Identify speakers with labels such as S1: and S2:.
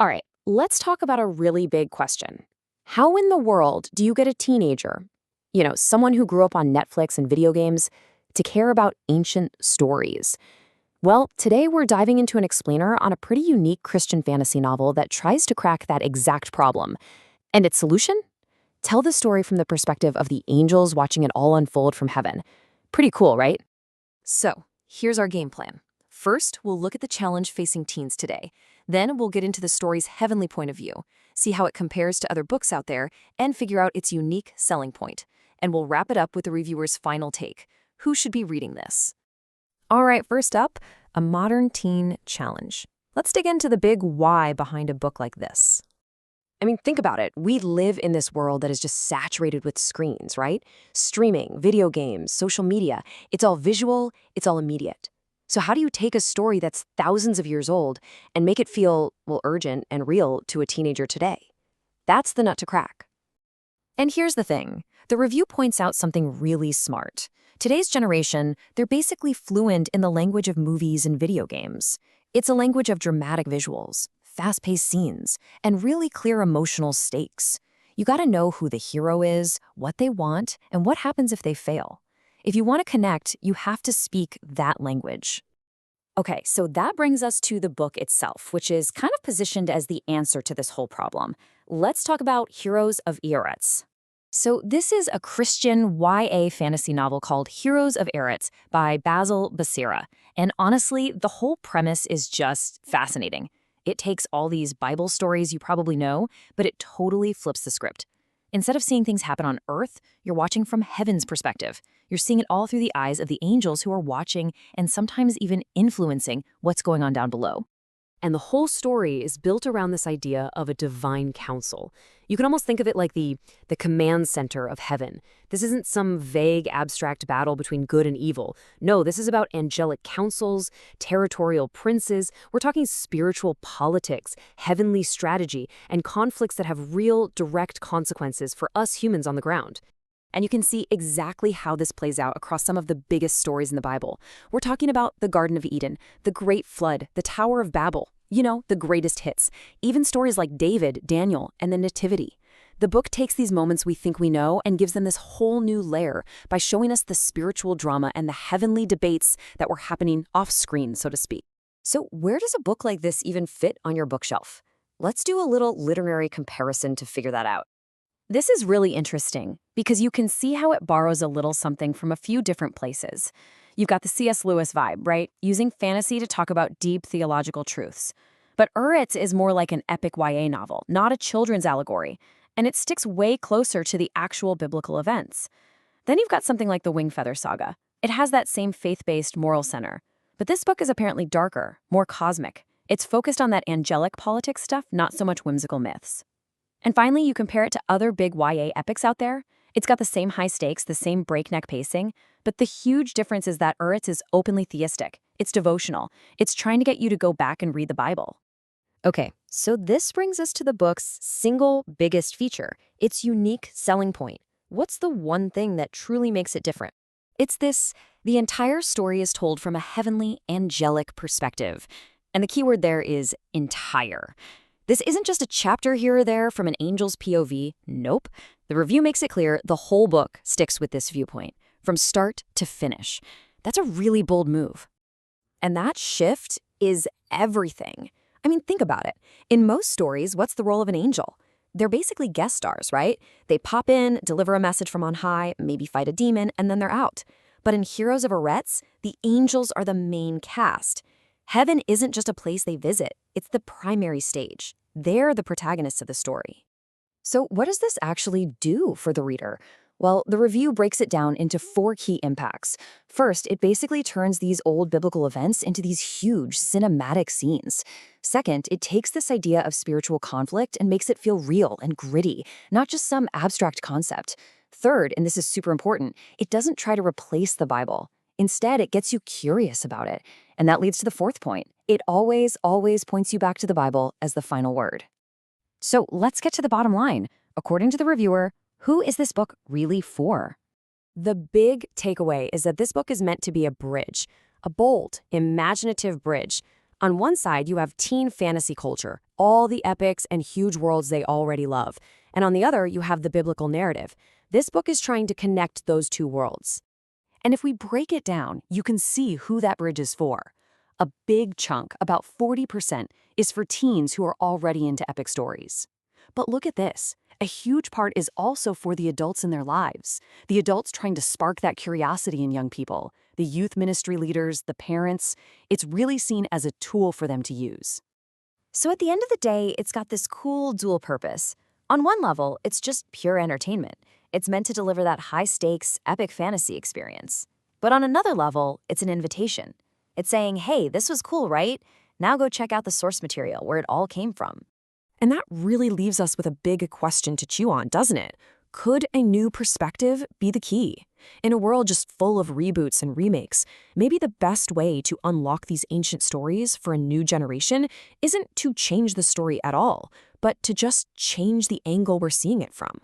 S1: All right, let's talk about a really big question. How in the world do you get a teenager, someone who grew up on Netflix and video games, to care about ancient stories? Well, today we're diving into an explainer on a pretty unique Christian fantasy novel that tries to crack that exact problem. And its solution? Tell the story from the perspective of the angels watching it all unfold from heaven. Pretty cool, right? So, here's our game plan. First, we'll look at the challenge facing teens today. Then we'll get into the story's heavenly point of view, see how it compares to other books out there, and figure out its unique selling point. And we'll wrap it up with the reviewer's final take. Who should be reading this? All right, first up, a modern teen challenge. Let's dig into the big why behind a book like this. I mean, think about it. We live in this world that is just saturated with screens, right? Streaming, video games, social media. It's all visual, it's all immediate. So how do you take a story that's thousands of years old and make it feel, urgent and real to a teenager today? That's the nut to crack. And here's the thing. The review points out something really smart. Today's generation, they're basically fluent in the language of movies and video games. It's a language of dramatic visuals, fast-paced scenes, and really clear emotional stakes. You gotta know who the hero is, what they want, and what happens if they fail. If you want to connect, you have to speak that language. Okay, so that brings us to the book itself, which is kind of positioned as the answer to this whole problem. Let's talk about Heroes of Eretz. So this is a Christian YA fantasy novel called Heroes of Eretz by Basil Becerra. And honestly, the whole premise is just fascinating. It takes all these Bible stories you probably know, but it totally flips the script. Instead of seeing things happen on Earth, you're watching from heaven's perspective. You're seeing it all through the eyes of the angels who are watching and sometimes even influencing what's going on down below. And the whole story is built around this idea of a divine council. You can almost think of it like the command center of heaven. This isn't some vague, abstract battle between good and evil. No, this is about angelic councils, territorial princes. We're talking spiritual politics, heavenly strategy, and conflicts that have real, direct consequences for us humans on the ground. And you can see exactly how this plays out across some of the biggest stories in the Bible. We're talking about the Garden of Eden, the Great Flood, the Tower of Babel, the greatest hits, even stories like David, Daniel, and the Nativity. The book takes these moments we think we know and gives them this whole new layer by showing us the spiritual drama and the heavenly debates that were happening off-screen, so to speak. So where does a book like this even fit on your bookshelf? Let's do a little literary comparison to figure that out. This is really interesting because you can see how it borrows a little something from a few different places. You've got the C.S. Lewis vibe, right? Using fantasy to talk about deep theological truths. But Eretz is more like an epic YA novel, not a children's allegory, and it sticks way closer to the actual biblical events. Then you've got something like the Wingfeather Saga. It has that same faith-based moral center. But this book is apparently darker, more cosmic. It's focused on that angelic politics stuff, not so much whimsical myths. And finally, you compare it to other big YA epics out there. It's got the same high stakes, the same breakneck pacing, but the huge difference is that Eretz is openly theistic. It's devotional. It's trying to get you to go back and read the Bible. Okay, so this brings us to the book's single biggest feature, its unique selling point. What's the one thing that truly makes it different? It's this: the entire story is told from a heavenly, angelic perspective. And the key word there is entire. This isn't just a chapter here or there from an angel's POV. Nope. The review makes it clear the whole book sticks with this viewpoint, from start to finish. That's a really bold move. And that shift is everything. I mean, think about it. In most stories, what's the role of an angel? They're basically guest stars, right? They pop in, deliver a message from on high, maybe fight a demon, and then they're out. But in Heroes of Eretz, the angels are the main cast. Heaven isn't just a place they visit. It's the primary stage. They're the protagonists of the story. So what does this actually do for the reader? Well, the review breaks it down into 4 key impacts. First, it basically turns these old biblical events into these huge cinematic scenes. Second, it takes this idea of spiritual conflict and makes it feel real and gritty, not just some abstract concept. Third, and this is super important, it doesn't try to replace the Bible. Instead, it gets you curious about it. And that leads to the 4th point. It always points you back to the Bible as the final word. So let's get to the bottom line. According to the reviewer, who is this book really for? The big takeaway is that this book is meant to be a bridge, a bold, imaginative bridge, On one side, you have teen fantasy culture, all the epics and huge worlds they already love. And on the other, you have the biblical narrative. This book is trying to connect those two worlds. And if we break it down, you can see who that bridge is for. A big chunk, about 40%, is for teens who are already into epic stories. But look at this. A huge part is also for the adults in their lives. The adults trying to spark that curiosity in young people. The youth ministry leaders, the parents. It's really seen as a tool for them to use. So at the end of the day, it's got this cool dual purpose. On one level, it's just pure entertainment. It's meant to deliver that high-stakes, epic fantasy experience. But on another level, it's an invitation. It's saying, hey, this was cool, right? Now go check out the source material where it all came from. And that really leaves us with a big question to chew on, doesn't it? Could a new perspective be the key? In a world just full of reboots and remakes, maybe the best way to unlock these ancient stories for a new generation isn't to change the story at all, but to just change the angle we're seeing it from.